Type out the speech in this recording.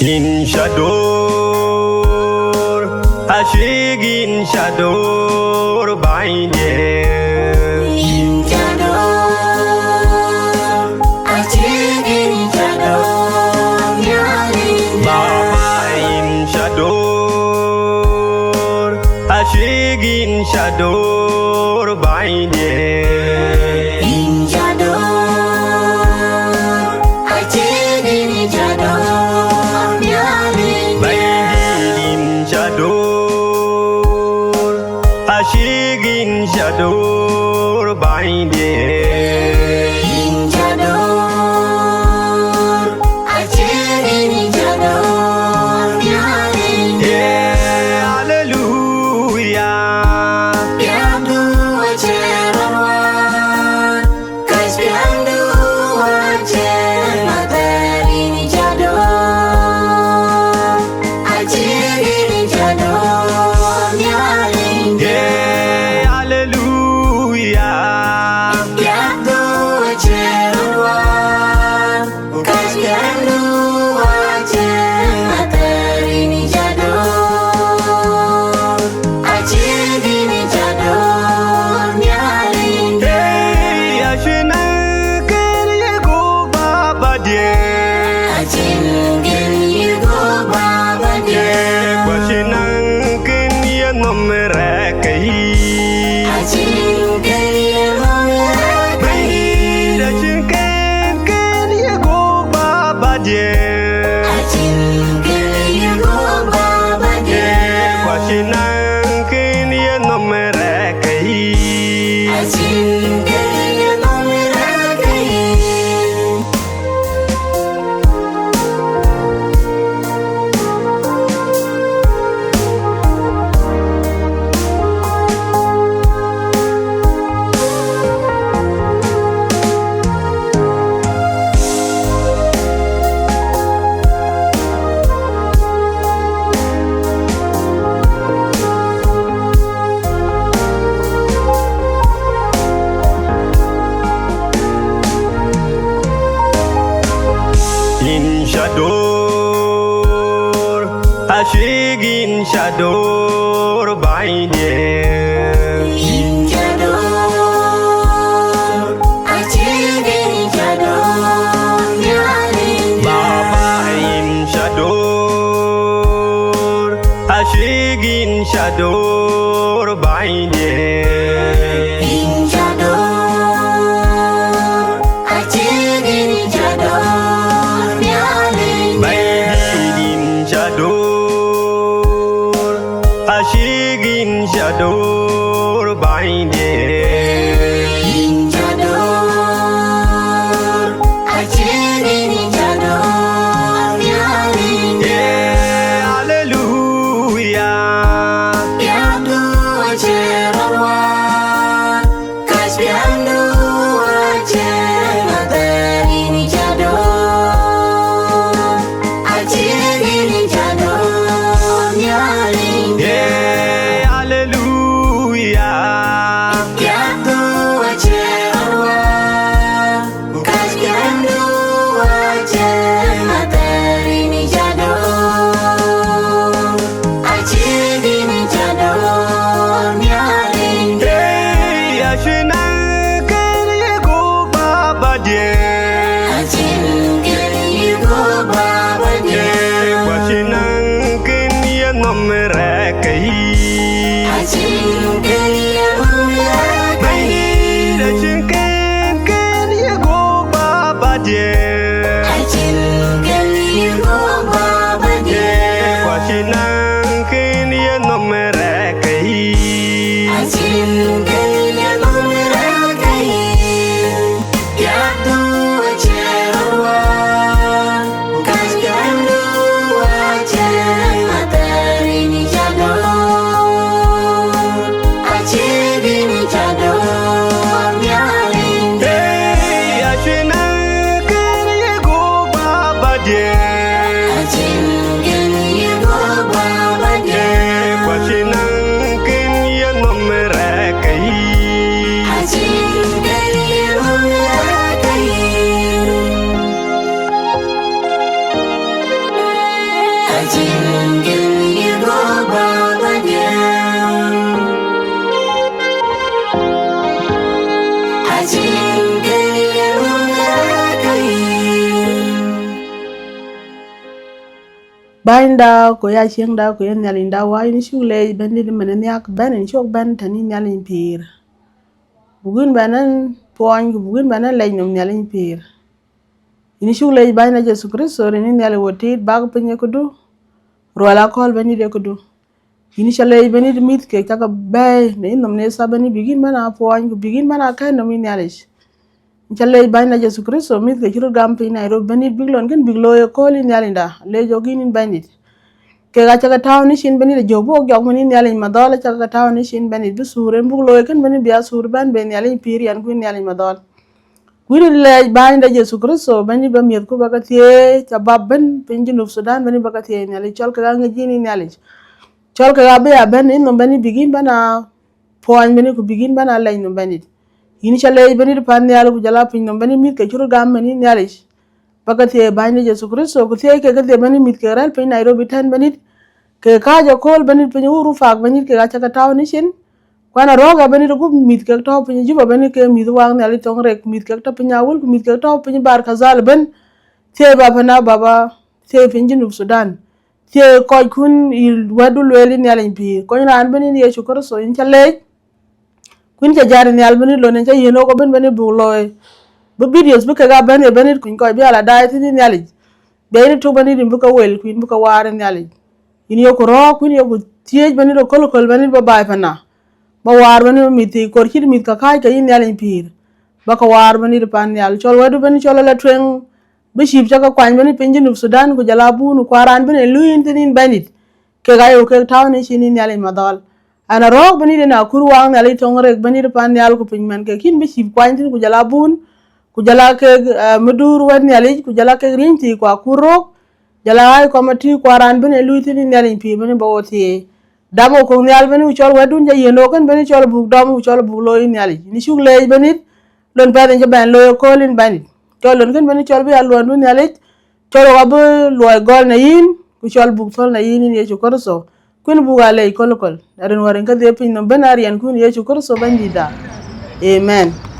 In shadow, Aciek in shadow, by In shadow, Aciek in shadow, Baba in shadow, Aciek in shadow, by in shadow, Aciek in shadow, Aciek in shadow, by in shadow, Aciek in shadow, yeah, hallelujah. Piandu acerwan, guys piandu acer materi in shadow, Aciek in shadow, Yeah, hallelujah. Piandu acerwan, guys piandu acer materi in shadow, Aciek in shadow, Hey, Ashinakan Yago Baba dear. Aciek in go baba Yeah, Washinankan Yanomeraki. Aciek in Ashinkan Yago Baba dear. Aciek in go baba Yeah, Washinankan Yanomeraki. Aciek in In shadow, Aciek in shadow, by in shadow, Aciek in shadow, Baba in shadow, Aciek in shadow, by in shadow, Aciek in shadow, in shadow, Aciek in shadow, by in shadow, Aciek in shadow, yeah, hallelujah. Piandu acerwan, guys piandu acer materi in shadow, Aciek in shadow, Yeah, hallelujah. Piandu acerwan, guys piandu acer materi in shadow, Aciek in shadow, Hey, Ashinakan Yago Baba dear. Aciek in go baba Yeah, Washinankan Yanomeraki. Aciek in Ashinkan Yago Baba dear. Aciek in go baba Yeah, Washinankan Yanomeraki. Aciek in Piandu acerwan, guys piandu acer materi in shadow, Aciek in shadow, Hey, Ashinakan Yago Baba dear. Aciek in go baba Yeah, Washinankan Yanomeraki. Aciek in Binda ko ya da ko yen nyalinda wa ni shule ben di men nyak ben ni shok ben tani nyalin pir bugun banan poan bugun banan lay nom nyalin pir ini shule bina Jesu Kristo ni nyali wotit bag penye kudu rola kol bani de kudu ini shale bani de mit ke taka bay ne nom ne sabani bigin bana poan bigin bana kan nom nyalish chale bina Jesu Kristo mit ke churu gam pe Nairobi bani biglon gen biglo e kol nyalinda le jogin bani ke ga chaka taw ni shin bani de jobo jog mani nyalin madol chaka taw ni shin bani bi sure buglo e kan bani biya sur ban ben nyalin pir yan kun nyalin madol wiri le bani de Jesu Kristo bani ba miet ku bakatie tababben pinjinu Sudan bani bakatie nyali chol ka ngaji ni nyali chol ka be ya ben no bani bigin bana poan bani ku bigin bana lay no bani ini chale bani de pan nyali ku jala pin no bani mit ke churu gam mani nyali bakatie bani de Jesu Kristo ku tie ke ke bani mit ke ral pin Nairobi tan bani ke kaja kol bani pin uru fak bani ke ga chaka taw ni shin kwana roga bani ru mit ke taw pin juba bani ke mit wang nyali tong rek mit ke taw pin awul mit ke taw pin bar kazal ben tie baba na baba tie pin jinu Sudan tie ko kun il wadu leli nyali pi ko ran bani ni Yesu Kristo in chale kun ja jar nyal bani lo ne ja yeno ko bani bu loy bu videos bu ke ga bani kun ko bi ala dai tin nyali be ni to bani dim bu ka wel kun bu ka war nyali in yo ko ro kun yo tie bani ro kol bani ba bai pana ba war bani miti kor kid mit ka kai ka yin nyali pir ba ka war bani de pan nyal chol wadu bani chol la twen bi ship chaka kwany bani pinjinu Sudan ku jala bunu kwaran bani luin tinin banit ke ga yo ke taw ni shinin nyali madal ana rok bani de na kurwang nyali tongre bani de pan nyal ku pinman ke kin bi ship kwany tin ku jala bun ku jala ke mudur wan nyali ku jala ke rinti kwa kurok jala ay komati kwaran bani luin tinin nyali pi bani ba wotie damo ko nyal bani chol wadun ja yeno kan bani chol bug dam chol bug loy nyali ni shugle bani lon paden je ban loy ko lin bani tolon kan bani chol bi alwan dun yalit chol wabu loy gol na yin ku chol bug tol na yin ni Yesu Kristo kun buga lay kolkol darin warin ka de pin no banarian kun Yesu Kristo bandida amen